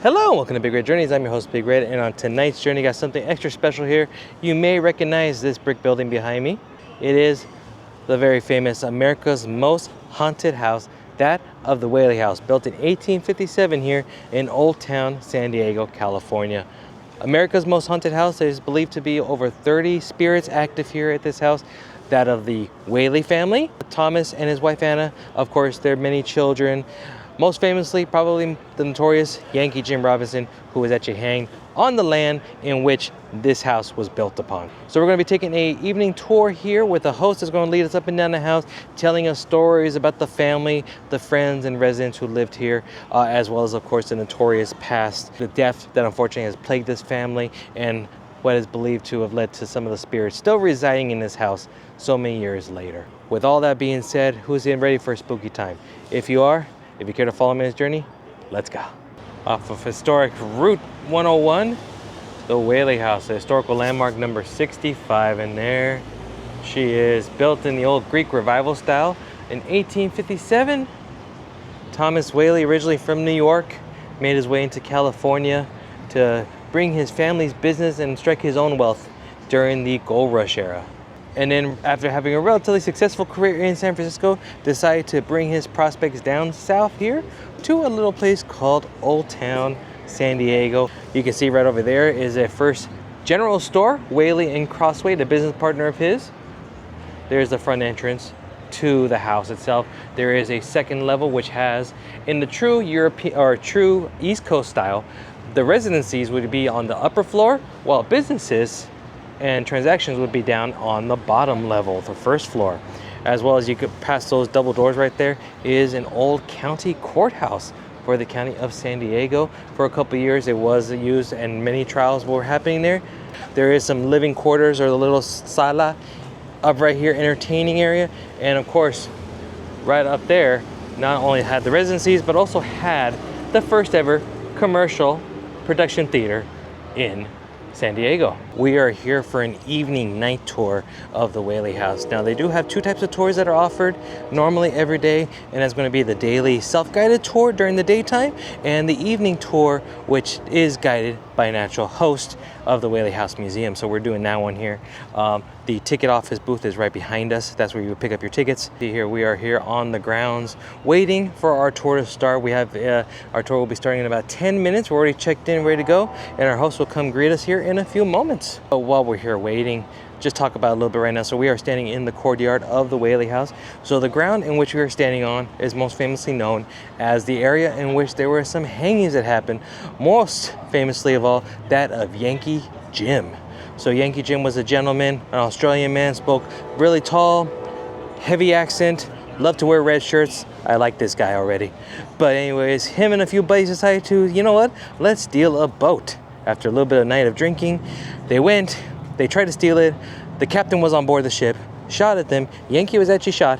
Hello, welcome to Big Red Journeys. I'm your host, Big Red, and on tonight's journey, got something extra special here. You may recognize this brick building behind me. It is the very famous America's Most Haunted House, that of the Whaley House, built in 1857 here in Old Town, San Diego, California. America's Most Haunted House. There is believed to be over 30 spirits active here at this house. That of the Whaley family, Thomas and his wife Anna, of course, their many children. Most famously, probably the notorious Yankee Jim Robinson, who was actually hanged on the land in which this house was built upon. So we're going to be taking an evening tour here with a host that's going to lead us up and down the house, telling us stories about the family, the friends and residents who lived here, as well as, of course, the notorious past, the death that unfortunately has plagued this family, and what is believed to have led to some of the spirits still residing in this house so many years later. With all that being said, who's getting ready for a spooky time? If you are, if you care to follow me on this journey, let's go. Off of historic Route 101, the Whaley House, the historical landmark number 65, and there she is, built in the old Greek revival style in 1857. Thomas Whaley, originally from New York, made his way into California to bring his family's business and strike his own wealth during the gold rush era. And then after having a relatively successful career in San Francisco, decided to bring his prospects down south here to a little place called Old Town, San Diego. You can see right over there is a first general store, Whaley and Crossway, the business partner of his. There's the front entrance to the house itself. There is a second level which has, in the true European or true East Coast style, the residencies would be on the upper floor, while businesses and transactions would be down on the bottom level, the first floor. As well as you could pass those double doors right there is an old county courthouse for the county of San Diego. For a couple of years it was used and many trials were happening there. There is some living quarters or the little sala up right here, entertaining area. And of course, right up there, not only had the residencies, but also had the first ever commercial production theater in San Diego. We are here for an evening night tour of the Whaley House. Now they do have two types of tours that are offered normally every day, and that's going to be the daily self-guided tour during the daytime and the evening tour, which is guided by an actual host of the Whaley House Museum. So we're doing that one here. The ticket office booth is right behind us. That's where you would pick up your tickets. See here, we are here on the grounds waiting for our tour to start. We have our tour will be starting in about 10 minutes. We're already checked in, ready to go, and our host will come greet us here in a few moments. But while we're here waiting, just talk about a little bit right now. So we are standing in the courtyard of the Whaley House. So the ground in which we are standing on is most famously known as the area in which there were some hangings that happened. Most famously of all, that of Yankee Jim. So Yankee Jim was a gentleman, an Australian man, spoke really tall, heavy accent, loved to wear red shirts. I like this guy already. But anyways, him and a few buddies decided to, you know what, let's steal a boat. After a little bit of night of drinking, they went, they tried to steal it. The captain was on board the ship, shot at them. Yankee was actually shot,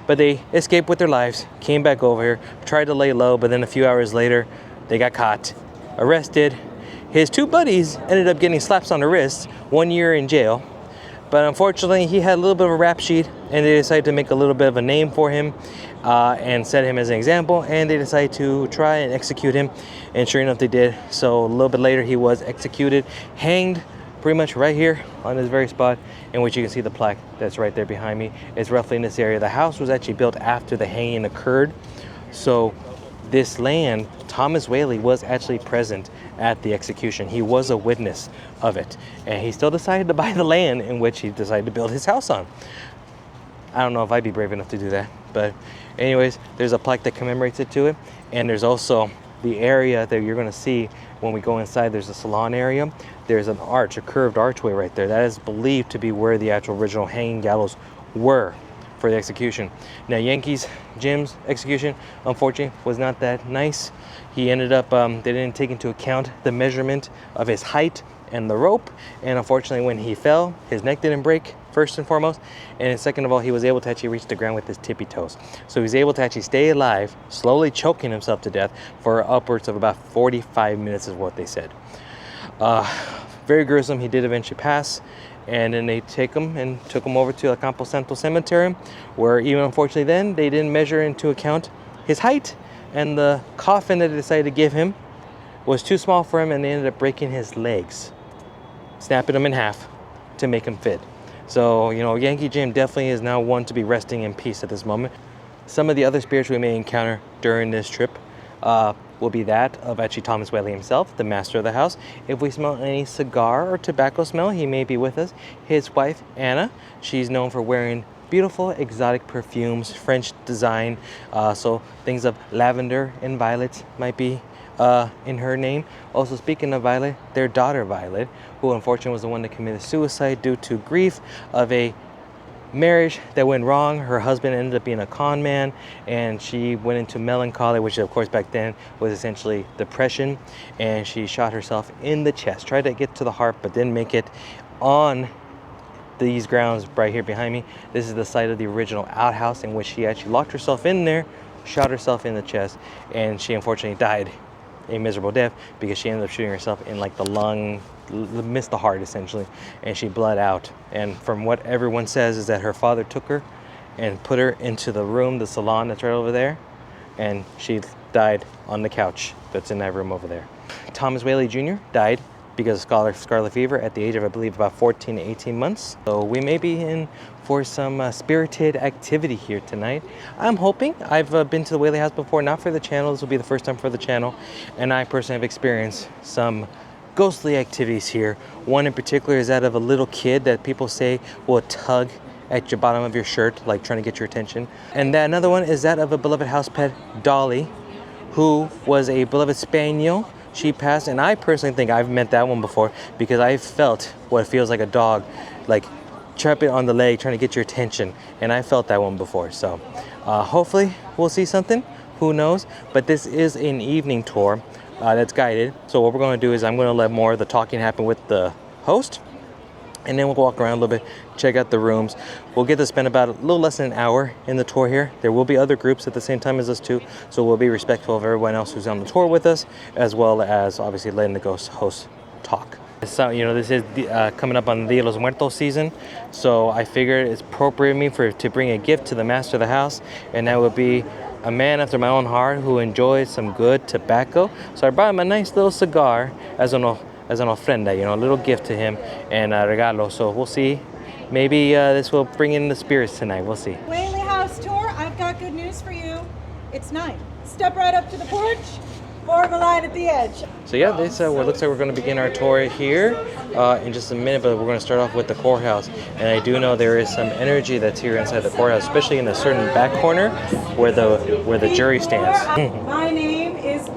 but they escaped with their lives, came back over here, tried to lay low, but then a few hours later, they got caught, arrested. His two buddies ended up getting slaps on the wrists, 1 year in jail. But unfortunately, he had a little bit of a rap sheet, and they decided to make a little bit of a name for him and set him as an example, and they decided to try and execute him. And sure enough, they did. So a little bit later, he was executed, hanged pretty much right here on this very spot, in which you can see the plaque that's right there behind me. It's roughly in this area. The house was actually built after the hanging occurred. So this land, Thomas Whaley was actually present at the execution. He was a witness of it, and he still decided to buy the land in which he decided to build his house on. I don't know if I'd be brave enough to do that, but anyways, there's a plaque that commemorates it to it, and there's also the area that you're going to see when we go inside. There's a salon area. There's an arch, a curved archway right there. That is believed to be where the actual original hanging gallows were for the execution. Now, Yankee's Jim's execution, unfortunately, was not that nice. He ended up, they didn't take into account the measurement of his height and the rope, and unfortunately, when he fell, his neck didn't break, first and foremost, and second of all, he was able to actually reach the ground with his tippy toes. So he was able to actually stay alive, slowly choking himself to death for upwards of about 45 minutes is what they said. Very gruesome. He did eventually pass, and then they took him over to El Campo Santo Cemetery, where even unfortunately then they didn't measure into account his height, and the coffin that they decided to give him was too small for him, and they ended up breaking his legs, snapping them in half to make him fit. So, you know, Yankee Jim definitely is now one to be resting in peace at this moment. Some of the other spirits we may encounter during this trip will be that of actually Thomas Whaley himself, the master of the house. If we smell any cigar or tobacco smell, he may be with us. His wife, Anna, she's known for wearing beautiful exotic perfumes, French design. So things of lavender and violet might be in her name. Also, speaking of Violet, their daughter Violet, who unfortunately was the one that committed suicide due to grief of a marriage that went wrong. Her husband ended up being a con man, and she went into melancholy, which of course back then was essentially depression, and she shot herself in the chest. Tried to get to the heart but didn't make it. On these grounds right here behind me, this is the site of the original outhouse in which she actually locked herself in there, shot herself in the chest, and she unfortunately died a miserable death because she ended up shooting herself in like the lung, missed the heart essentially, and she bled out. And from what everyone says is that her father took her and put her into the room, the salon that's right over there, and she died on the couch that's in that room over there. Thomas Whaley Jr. died because of scarlet fever at the age of, I believe, about 14 to 18 months. So we may be in for some spirited activity here tonight. I'm hoping. I've been to the Whaley House before, not for the channel. This will be the first time for the channel. And I personally have experienced some ghostly activities here. One in particular is that of a little kid that people say will tug at your bottom of your shirt, like trying to get your attention. And that another one is that of a beloved house pet, Dolly, who was a beloved spaniel. She passed, and I personally think I've met that one before because I felt what feels like a dog, like trapping on the leg, trying to get your attention, and I felt that one before. So hopefully we'll see something. Who knows? But this is an evening tour that's guided. So what we're going to do is I'm going to let more of the talking happen with the host, and then we'll walk around a little bit, check out the rooms. We'll get to spend about a little less than an hour in the tour here. There will be other groups at the same time as us too, so we'll be respectful of everyone else who's on the tour with us, as well as obviously letting the ghost host talk. So, you know, this is coming up on Dia de los Muertos season, so I figured it's appropriate to bring a gift to the master of the house, and that would be a man after my own heart who enjoys some good tobacco. So I brought him a nice little cigar as an ofrenda, you know, a little gift to him, and a regalo. So we'll see. Maybe this will bring in the spirits tonight. We'll see. Whaley House tour, I've got good news for you. It's night. Step right up to the porch, form a line at the edge. So yeah, this what looks like we're going to begin our tour here in just a minute, but we're going to start off with the courthouse. And I do know there is some energy that's here inside the courthouse, especially in a certain back corner where the jury stands. My name is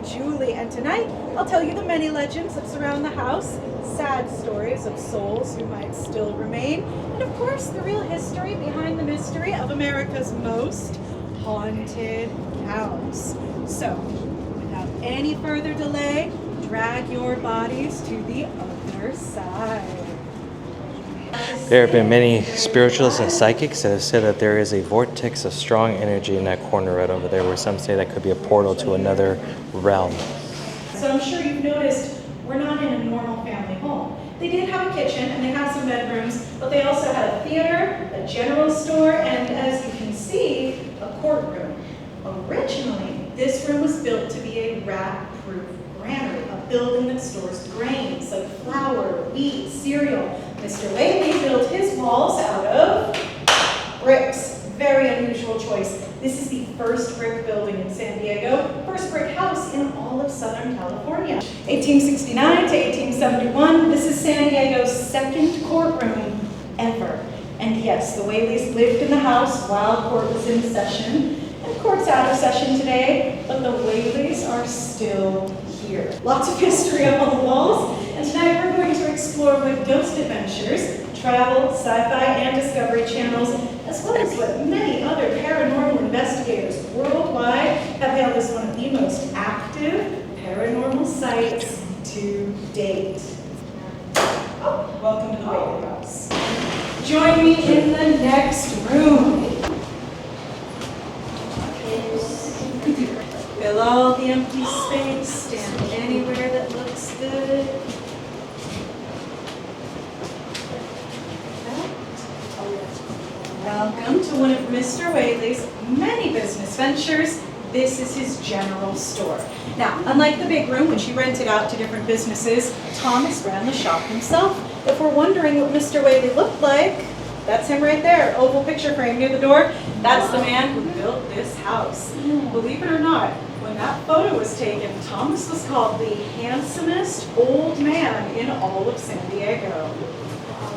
Julie, and tonight I'll tell you the many legends that surround the house, sad stories of souls who might still remain, and of course the real history behind the mystery of America's most haunted house. So, without any further delay, drag your bodies to the other side. There have been many spiritualists and psychics that have said that there is a vortex of strong energy in that corner right over there, where some say that could be a portal to another realm. So I'm sure you've noticed we're not in a normal family home. They did have a kitchen and they have some bedrooms, but they also had a theater, a general store, and as you can see, a courtroom. Originally, this room was built to be a rat-proof granary, a building that stores grains like flour, wheat, cereal. Mr. Whaley built his walls out of bricks. Very unusual choice. This is the first brick building in San Diego, first brick house in all of Southern California. 1869 to 1871, this is San Diego's second courtroom ever. And yes, the Whaleys lived in the house while court was in session. And court's out of session today, but the Whaleys are still here. Lots of history up on the walls, and tonight we're going to explore with Ghost Adventures, travel, sci-fi, and Discovery channels, as well as what many other paranormal investigators worldwide have hailed as one of the most active paranormal sites to date. Oh, welcome to the Whaley House. Join me in the next room. Fill all the empty space, stand anywhere that looks good. Welcome to one of Mr. Whaley's many business ventures, This is his general store. Now, unlike the big room, which he rented out to different businesses, Thomas ran the shop himself. If we're wondering what Mr. Whaley looked like, that's him right there, oval picture frame near the door. That's the man who built this house. Believe it or not, when that photo was taken, Thomas was called the handsomest old man in all of San Diego.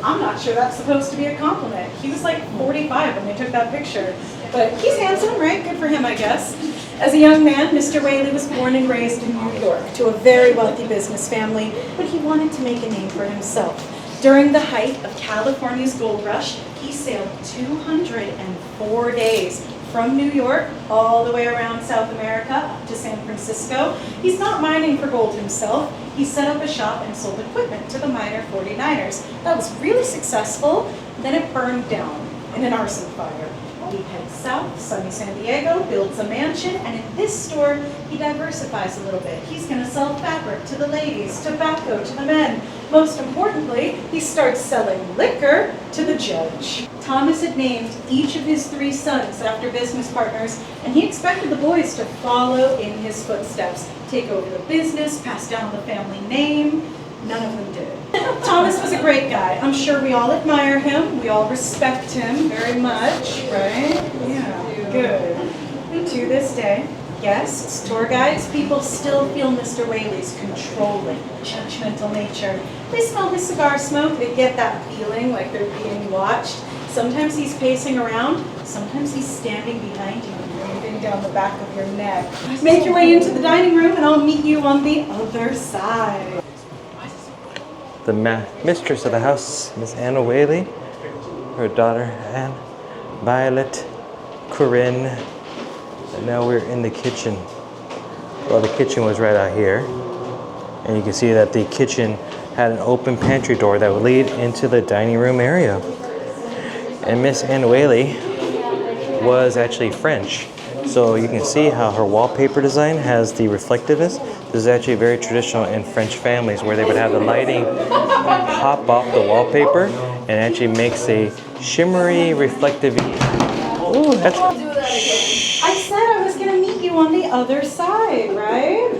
I'm not sure that's supposed to be a compliment. He was like 45 when they took that picture. But he's handsome, right? Good for him, I guess. As a young man, Mr. Whaley was born and raised in New York to a very wealthy business family, but he wanted to make a name for himself. During the height of California's gold rush, he sailed 204 days from New York all the way around South America up to San Francisco. He's not mining for gold himself. He set up a shop and sold equipment to the miner 49ers. That was really successful. Then it burned down in an arson fire. He heads south, sunny San Diego, builds a mansion, and in this store, he diversifies a little bit. He's going to sell fabric to the ladies, tobacco to the men. Most importantly, he starts selling liquor to the judge. Thomas had named each of his 3 sons after business partners, and he expected the boys to follow in his footsteps, take over the business, pass down the family name. None of them did. Thomas was a great guy. I'm sure we all admire him. We all respect him very much, right? Yeah, good. And to this day, guests, tour guides, people still feel Mr. Whaley's controlling, judgmental nature. They smell his cigar smoke. They get that feeling like they're being watched. Sometimes he's pacing around. Sometimes he's standing behind you and breathing down the back of your neck. Make your way into the dining room and I'll meet you on the other side. The mistress of the house, Miss Anna Whaley, her daughter Anne, Violet, Corinne, and now we're in the kitchen. Well, the kitchen was right out here, and you can see that the kitchen had an open pantry door that would lead into the dining room area. And Miss Anna Whaley was actually French, so you can see how her wallpaper design has the reflectiveness. This is actually very traditional in French families where they would have the lighting pop off the wallpaper and actually makes a shimmery, reflective. Ooh, that's. I said I was going to meet you on the other side, right?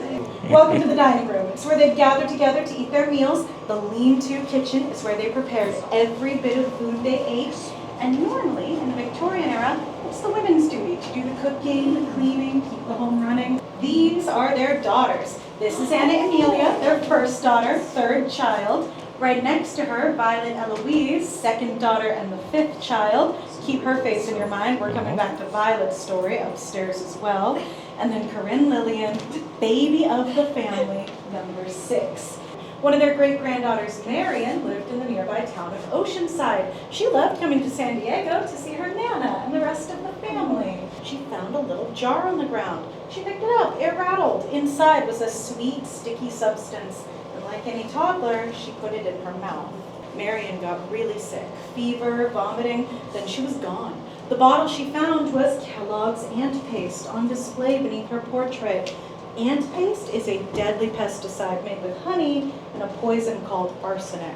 Welcome to the dining room. It's where they gather together to eat their meals. The lean-to kitchen is where they prepared every bit of food they ate. And normally, in the Victorian era, it's the women's duty to do the cooking, the cleaning, keep the home running. These are their daughters. This is Anna Amelia, their first daughter, 3rd child. Right next to her, Violet Eloise, 2nd daughter and the 5th child. Keep her face in your mind. We're coming back to Violet's story upstairs as well. And then Corinne Lillian, baby of the family, number 6. One of their great-granddaughters, Marion, lived in the nearby town of Oceanside. She loved coming to San Diego to see her Nana and the rest of the family. She found a little jar on the ground. She picked it up. It rattled. Inside was a sweet, sticky substance. And like any toddler, she put it in her mouth. Marion got really sick, fever, vomiting, then she was gone. The bottle she found was Kellogg's ant paste on display beneath her portrait. Ant paste is a deadly pesticide made with honey and a poison called arsenic.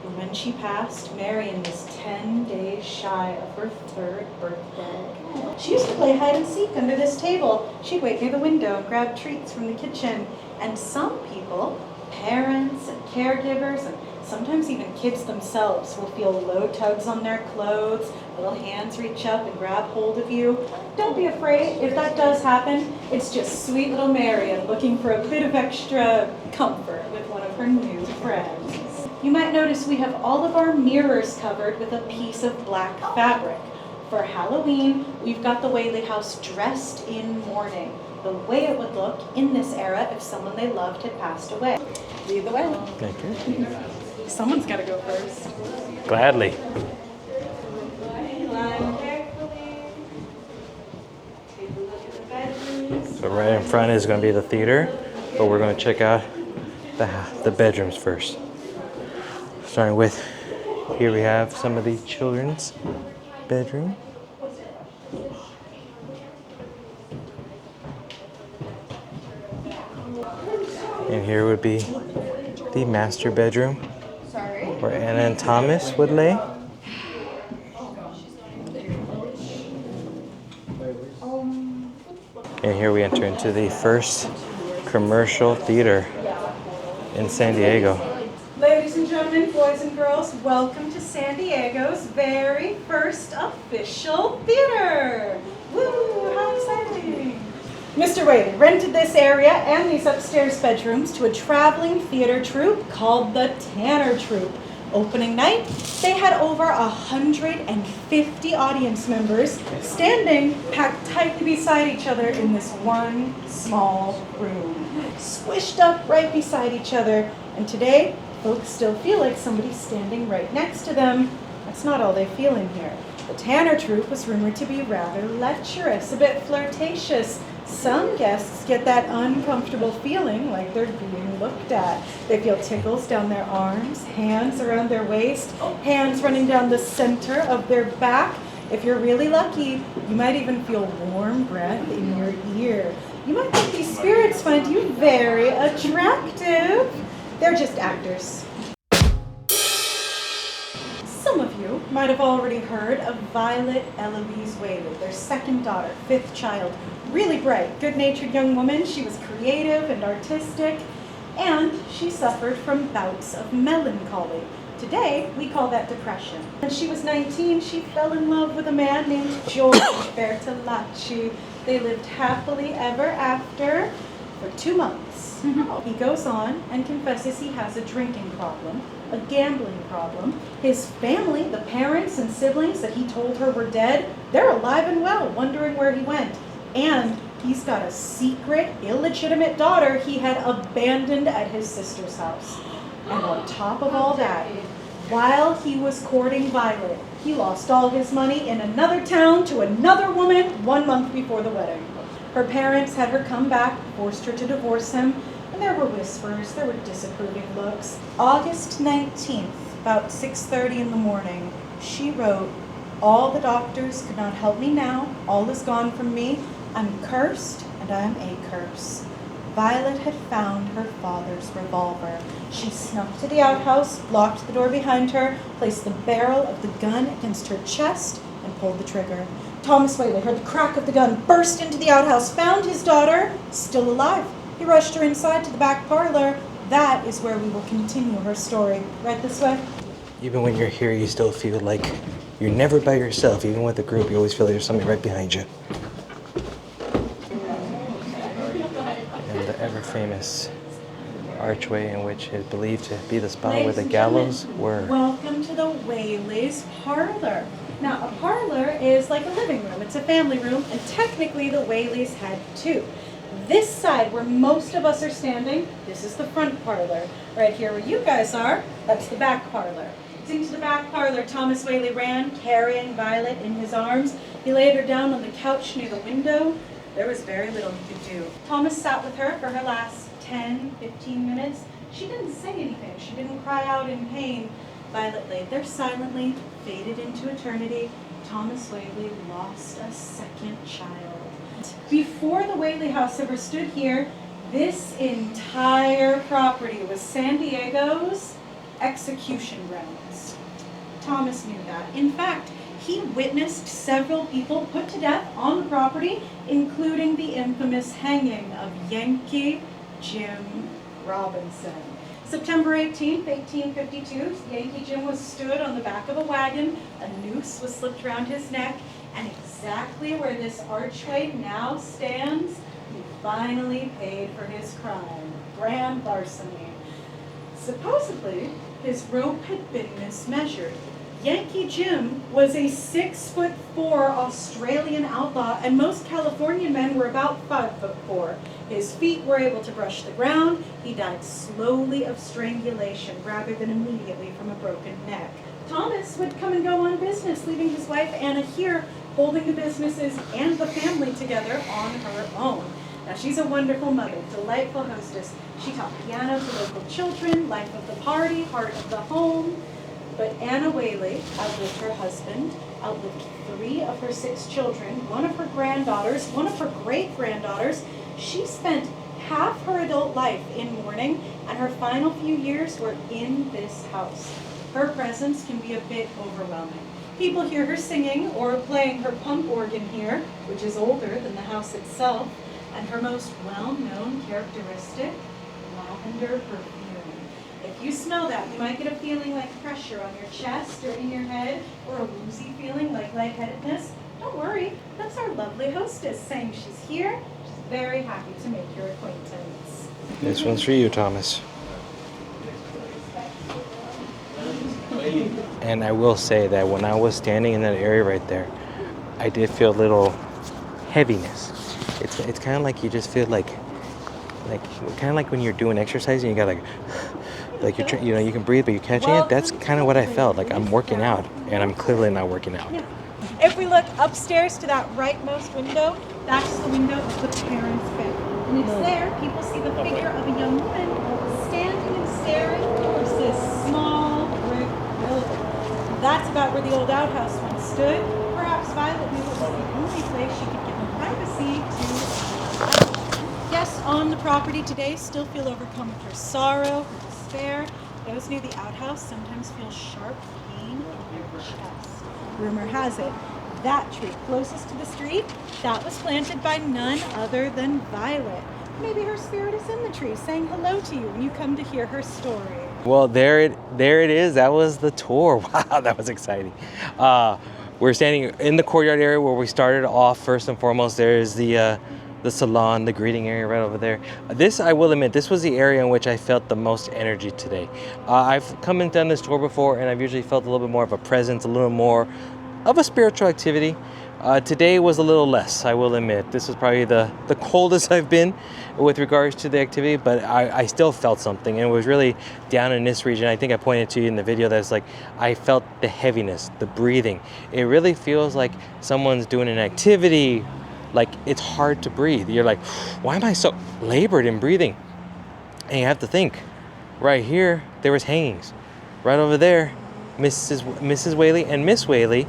And when she passed, Marion was 10 days shy of her 3rd birthday. She used to play hide and seek under this table. She'd wait near the window and grab treats from the kitchen. And some people, parents and caregivers, and sometimes even kids themselves, will feel low tugs on their clothes, little hands reach up and grab hold of you. Don't be afraid. If that does happen, it's just sweet little Marion looking for a bit of extra comfort with one of her new friends. You might notice we have all of our mirrors covered with a piece of black fabric. For Halloween, we've got the Whaley House dressed in mourning, the way it would look in this era if someone they loved had passed away. Lead the way. Thank you. Someone's got to go first. Gladly. So right in front is going to be the theater, but we're going to check out the bedrooms first. Starting with, here we have some of the children's bedroom. And here would be the master bedroom where Anna and Thomas would lay. And here we enter into the first commercial theater in San Diego. Ladies and gentlemen, boys and girls, welcome to San Diego's very first official theater. Woo, how exciting. Mr. Whaley rented this area and these upstairs bedrooms to a traveling theater troupe called the Tanner Troupe. Opening night, they had over 150 audience members standing packed tightly beside each other in this one small room, squished up right beside each other. And today, folks still feel like somebody's standing right next to them. That's not all they feel in here. The Tanner Troupe was rumored to be rather lecherous, a bit flirtatious. Some guests get that uncomfortable feeling like they're being looked at. They feel tickles down their arms, hands around their waist, hands running down the center of their back. If you're really lucky, you might even feel warm breath in your ear. You might think these spirits find you very attractive. They're just actors. Some of you might have already heard of Violet Eloise Whaley, their second daughter, fifth child. Really bright, good-natured young woman. She was creative and artistic, and she suffered from bouts of melancholy. Today, we call that depression. When she was 19, she fell in love with a man named George Bertolacci. They lived happily ever after for 2 months. He goes on and confesses he has a drinking problem, a gambling problem. His family, the parents and siblings that he told her were dead, they're alive and well, wondering where he went. And he's got a secret, illegitimate daughter he had abandoned at his sister's house. And on top of all that, while he was courting Violet, he lost all his money in another town to another woman 1 month before the wedding. Her parents had her come back, forced her to divorce him, and there were whispers, there were disapproving looks. August 19th, about 6:30 in the morning, she wrote, "All the doctors could not help me now. All is gone from me. I'm cursed, and I am a curse." Violet had found her father's revolver. She snuck to the outhouse, locked the door behind her, placed the barrel of the gun against her chest, and pulled the trigger. Thomas Whaley heard the crack of the gun, burst into the outhouse, found his daughter, still alive. He rushed her inside to the back parlor. That is where we will continue her story. Right this way. Even when you're here, you still feel like you're never by yourself. Even with a group, you always feel like there's somebody right behind you. And the ever-famous archway in which is believed to be the spot where the gallows were. Welcome to the Whaley's parlor. Now, a parlor is like a living room. It's a family room, and technically the Whaleys had two. This side where most of us are standing, this is the front parlor. Right here where you guys are, that's the back parlor. Into the back parlor, Thomas Whaley ran, carrying Violet in his arms. He laid her down on the couch near the window. There was very little he could do. Thomas sat with her for her last 10, 15 minutes. She didn't say anything. She didn't cry out in pain. Violet laid there silently, faded into eternity. Thomas Whaley lost a second child. Before the Whaley House ever stood here, this entire property was San Diego's execution grounds. Thomas knew that. In fact, he witnessed several people put to death on the property, including the infamous hanging of Yankee Jim Robinson. September 18th, 1852, Yankee Jim was stood on the back of a wagon, a noose was slipped around his neck, and exactly where this archway now stands, he finally paid for his crime, grand larceny. Supposedly, his rope had been mismeasured. Yankee Jim was a 6'4" Australian outlaw, and most Californian men were about 5'4". His feet were able to brush the ground. He died slowly of strangulation rather than immediately from a broken neck. Thomas would come and go on business, leaving his wife Anna here, holding the businesses and the family together on her own. Now, she's a wonderful mother, delightful hostess. She taught piano to local children, life of the party, heart of the home. But Anna Whaley outlived her husband, outlived 3 of her 6 children, 1 of her granddaughters, 1 of her great-granddaughters. She spent half her adult life in mourning, and her final few years were in this house. Her presence can be a bit overwhelming. People hear her singing or playing her pump organ here, which is older than the house itself. and her most well-known characteristic, lavender perfume. If you smell that, you might get a feeling like pressure on your chest or in your head, or a woozy feeling like lightheadedness. Don't worry, that's our lovely hostess saying she's here. She's very happy to make your acquaintance. This one's for you, Thomas. And I will say that when I was standing in that area right there, I did feel a little heaviness. It's kind of like you just feel like kind of like when you're doing exercise and you got like you're you can breathe but you're catching it. That's kind of what I felt like. I'm working out and I'm clearly not working out. If we look upstairs to that rightmost window, that's the window of the parents' bed. And it's there people see the figure of a young woman standing and staring towards this small brick building. That's about where the old outhouse once stood. Perhaps Violet knew it was the only place she could give them privacy to. Yes, on the property today, still feel overcome with her sorrow, her despair. Those near the outhouse sometimes feel sharp pain in their chest. Rumor has it, that tree closest to the street, that was planted by none other than Violet. Maybe her spirit is in the tree saying hello to you when you come to hear her story. Well, there it is. That was the tour. Wow, that was exciting. We're standing in the courtyard area where we started off. First and foremost, there is the salon, the greeting area right over there. This, I will admit, this was the area in which I felt the most energy today. I've come and done this tour before, and I've usually felt a little bit more of a presence, a little more of a spiritual activity. Today was a little less, I will admit. This was probably the coldest I've been with regards to the activity, but I still felt something, and it was really down in this region. I think I pointed to you in the video that's like, I felt the heaviness, the breathing. It really feels like someone's doing an activity, like it's hard to breathe. You're like, why am I so labored in breathing? And you have to think, right here, there was hangings. Right over there, Mrs. Whaley and Miss Whaley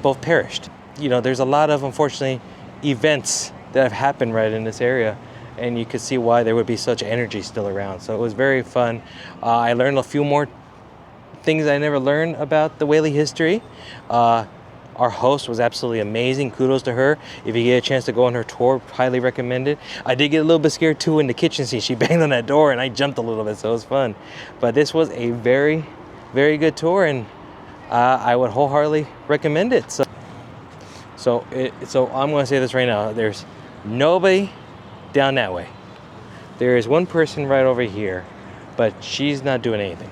both perished. You know, there's a lot of, unfortunately, events that have happened right in this area, and you could see why there would be such energy still around. So it was very fun. I learned a few more things I never learned about the Whaley history. Our host was absolutely amazing. Kudos to her. If you get a chance to go on her tour, highly recommend it. I did get a little bit scared too in the kitchen scene. She banged on that door and I jumped a little bit, so it was fun. But this was a very, very good tour, and I would wholeheartedly recommend it. So I'm going to say this right now. There's nobody down that way. There is one person right over here, but she's not doing anything.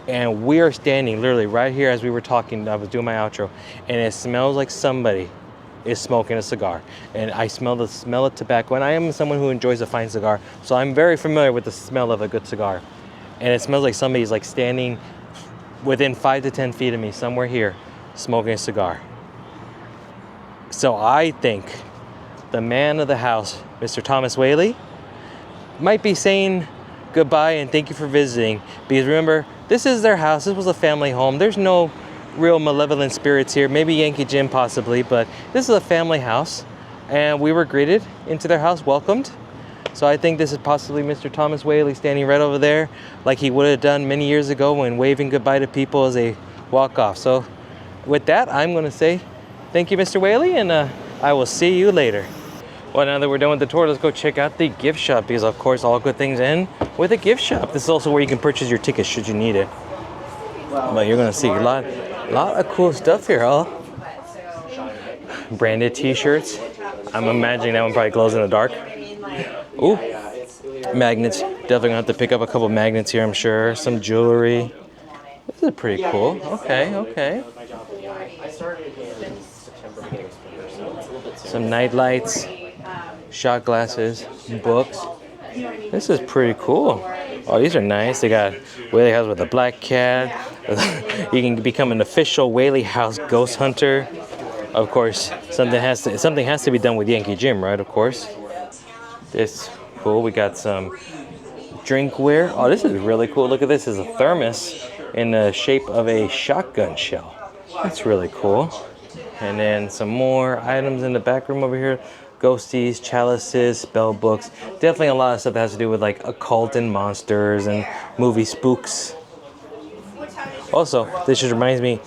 And we are standing literally right here as we were talking. I was doing my outro, and it smells like somebody is smoking a cigar. And I smell the smell of tobacco, and I am someone who enjoys a fine cigar, so I'm very familiar with the smell of a good cigar. And it smells like somebody's like standing within 5 to 10 feet of me, somewhere here, smoking a cigar. So I think the man of the house, Mr. Thomas Whaley, might be saying goodbye and thank you for visiting, because remember, this is their house. This was a family home. There's no real malevolent spirits here. Maybe Yankee Jim possibly, but this is a family house, and we were greeted into their house, welcomed. So I think this is possibly Mr. Thomas Whaley standing right over there, like he would have done many years ago when waving goodbye to people as they walk off. So with that, I'm going to say thank you, Mr. Whaley, and I will see you later. Well, now that we're done with the tour, let's go check out the gift shop, because of course all good things end with a gift shop. This is also where you can purchase your tickets should you need it. But you're gonna see a lot of cool stuff here, huh? Branded t-shirts. I'm imagining that one probably glows in the dark. Ooh, magnets. Definitely gonna have to pick up a couple magnets here, I'm sure. Some jewelry. This is pretty cool. Okay. Some night lights. Shot glasses, books. This is pretty cool. Oh, these are nice. They got Whaley House with a black cat. You can become an official Whaley House ghost hunter. Of course, something has to be done with Yankee Jim, right? Of course. This cool. We got some drinkware. Oh, this is really cool. Look at this. It's a thermos in the shape of a shotgun shell. That's really cool. And then some more items in the back room over here. Ghosties, chalices, spell books. Definitely a lot of stuff that has to do with like occult and monsters and movie spooks. Also, this just reminds me,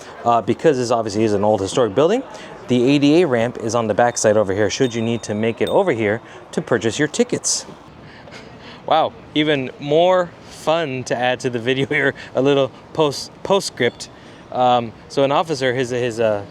because this obviously is an old historic building, the ADA ramp is on the back side over here should you need to make it over here to purchase your tickets. Wow, even more fun to add to the video here, a little postscript. So an officer, his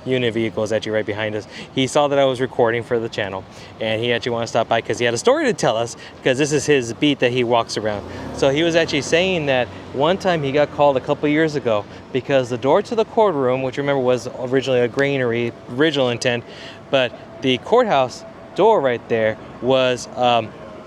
unit vehicle is actually right behind us. He saw that I was recording for the channel, and he actually wanted to stop by because he had a story to tell us, because this is his beat that he walks around. So he was actually saying that one time he got called a couple years ago because the door to the courtroom, which remember was originally a granary, original intent, but the courthouse door right there was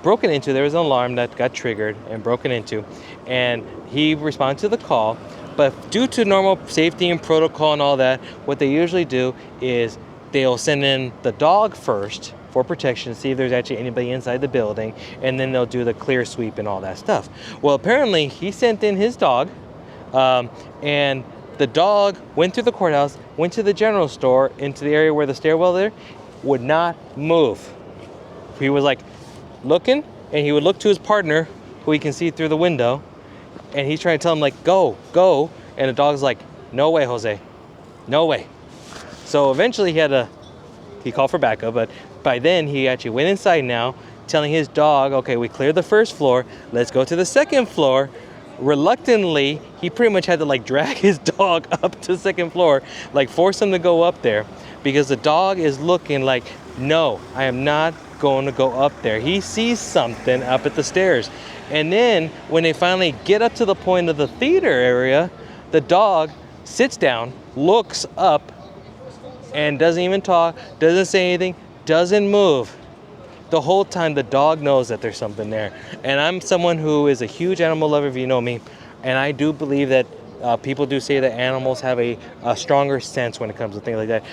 broken into. There was an alarm that got triggered and broken into, and he responded to the call. But due to normal safety and protocol and all that, what they usually do is they'll send in the dog first for protection, see if there's actually anybody inside the building, and then they'll do the clear sweep and all that stuff. Well, apparently he sent in his dog, and the dog went through the courthouse, went to the general store, into the area where the stairwell there, would not move. He was like looking, and he would look to his partner, who he can see through the window, and he's trying to tell him, like, go, go. And the dog's like, no way, Jose. No way. So eventually he called for backup, but by then he actually went inside now, telling his dog, okay, we cleared the first floor. Let's go to the second floor. Reluctantly, he pretty much had to like drag his dog up to the second floor, like force him to go up there, because the dog is looking like, no, I am not going to go up there. He sees something up at the stairs. And then when they finally get up to the point of the theater area, the dog sits down, looks up, and doesn't even talk, doesn't say anything, doesn't move. The whole time the dog knows that there's something there. And I'm someone who is a huge animal lover, if you know me, and I do believe that people do say that animals have a stronger sense when it comes to things like that.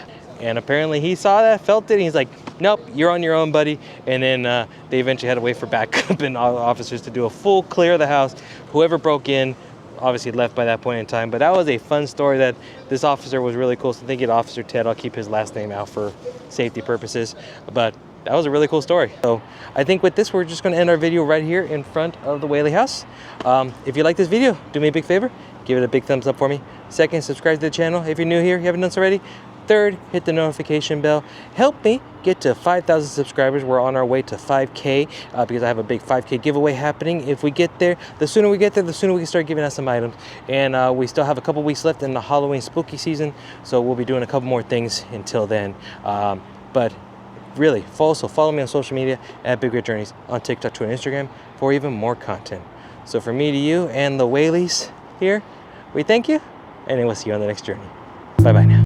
And apparently he saw that, felt it, and he's like, nope, you're on your own, buddy. And then they eventually had to wait for backup and officers to do a full clear of the house. Whoever broke in obviously left by that point in time. But that was a fun story that this officer was really cool. So thank you to Officer Ted. I'll keep his last name out for safety purposes. But that was a really cool story. So I think with this, we're just going to end our video right here in front of the Whaley House. If you like this video, do me a big favor. Give it a big thumbs up for me. Second, subscribe to the channel if you're new here, you haven't done so already. Third, hit the notification bell. Help me get to 5,000 subscribers. We're on our way to 5K because I have a big 5K giveaway happening. If we get there, the sooner we get there, the sooner we can start giving out some items. And we still have a couple weeks left in the Halloween spooky season, so we'll be doing a couple more things until then. But really, follow me on social media at Big Red Journeys on TikTok, Twitter, and Instagram for even more content. So from me to you and the Whaleys here, we thank you, and then we'll see you on the next journey. Bye-bye now.